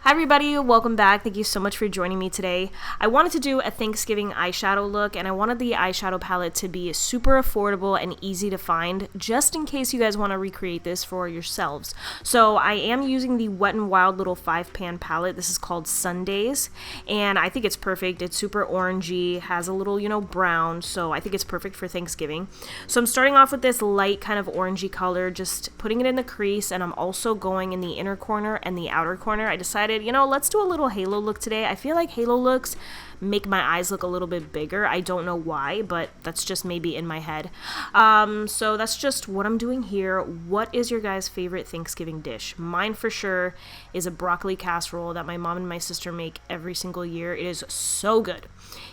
Hi everybody, welcome back. Thank you so much for joining me today. I wanted to do a Thanksgiving eyeshadow look, and I wanted the eyeshadow palette to be super affordable and easy to find, just in case you guys want to recreate this for yourselves. So I am using the Wet n Wild little 5-pan palette. This is called SUNDAZE, and I think it's perfect. It's super orangey, has a little, brown, so I think it's perfect for Thanksgiving. So I'm starting off with this light kind of orangey color, just putting it in the crease, and I'm also going in the inner corner and the outer corner. I decided, let's do a little halo look today. I feel like halo looks make my eyes look a little bit bigger. I don't know why, but that's just maybe in my head. So that's just what I'm doing here. What is your guys' favorite Thanksgiving dish? Mine for sure is a broccoli casserole that my mom and my sister make every single year. It is so good.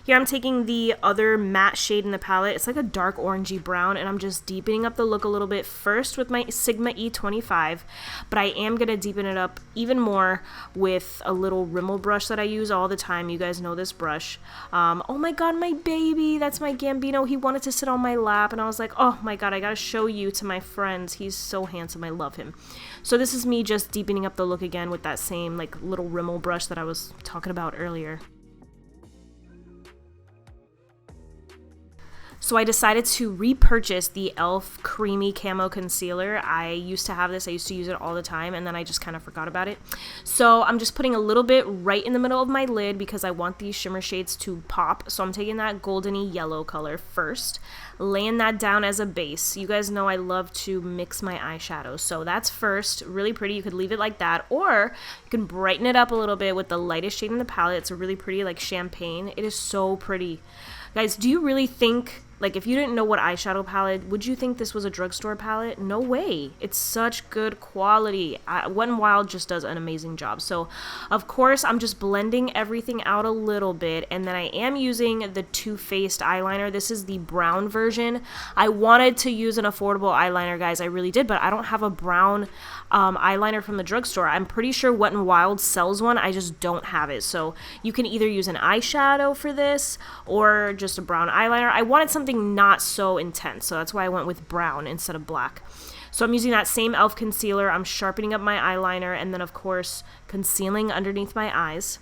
Here I'm taking the other matte shade in the palette. It's like a dark orangey brown, and I'm just deepening up the look a little bit first with my Sigma E25, but I am going to deepen it up even more with a little Rimmel brush that I use all the time. You guys know this brush. Oh my god, my baby, that's my Gambino. He wanted to sit on my lap, and I was like, oh my god, I gotta show you to my friends. He's so handsome. I love him. So this is me just deepening up the look again with that same like little Rimmel brush that I was talking about earlier. So I decided to repurchase the e.l.f. Creamy Camo Concealer. I used to have this. I used to use it all the time, and then I just kind of forgot about it. So I'm just putting a little bit right in the middle of my lid because I want these shimmer shades to pop. So I'm taking that goldeny yellow color first, laying that down as a base. You guys know I love to mix my eyeshadows. So that's first. Really pretty. You could leave it like that, or you can brighten it up a little bit with the lightest shade in the palette. It's a really pretty, like champagne. It is so pretty. Guys, do you really think, like, if you didn't know what eyeshadow palette, would you think this was a drugstore palette? No way. It's such good quality. Wet n Wild just does an amazing job. So, of course, I'm just blending everything out a little bit, and then I am using the Too Faced eyeliner. This is the brown version. I wanted to use an affordable eyeliner, guys. I really did, but I don't have a brown eyeliner from the drugstore. I'm pretty sure Wet n Wild sells one. I just don't have it. So, you can either use an eyeshadow for this or just a brown eyeliner. I wanted something not so intense, so that's why I went with brown instead of black. So I'm using that same e.l.f. concealer. I'm sharpening up my eyeliner, and then of course concealing underneath my eyes.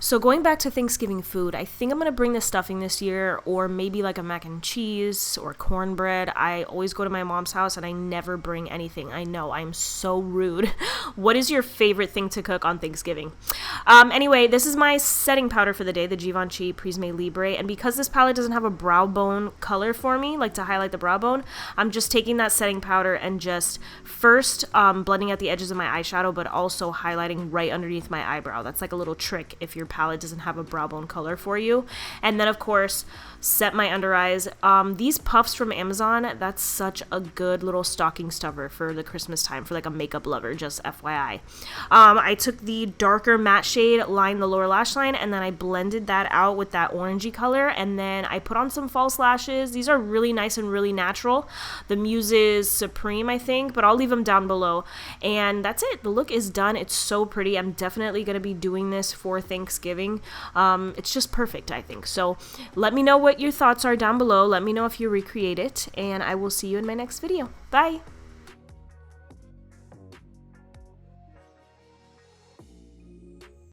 So going back to Thanksgiving food, I think I'm going to bring the stuffing this year, or maybe like a mac and cheese or cornbread. I always go to my mom's house and I never bring anything. I know, I'm so rude. What is your favorite thing to cook on Thanksgiving? Anyway, this is my setting powder for the day, the Givenchy Prisme Libre, and because this palette doesn't have a brow bone color for me, like to highlight the brow bone, I'm just taking that setting powder and just first blending out the edges of my eyeshadow, but also highlighting right underneath my eyebrow. That's like a little trick if your palette doesn't have a brow bone color for you. And then of course set my under eyes. These puffs from Amazon, that's such a good little stocking stuffer for the Christmas time, for like a makeup lover, just FYI. I took the darker matte shade, lined the lower lash line, and then I blended that out with that orangey color, and then I put on some false lashes. These are really nice and really natural. The MUSES Supreme, I think, but I'll leave them down below. And that's it. The look is done. It's so pretty. I'm definitely going to be doing this for Thanksgiving. It's just perfect, I think. So let me know what your thoughts are down below. Let me know if you recreate it, and I will see you in my next video. Bye!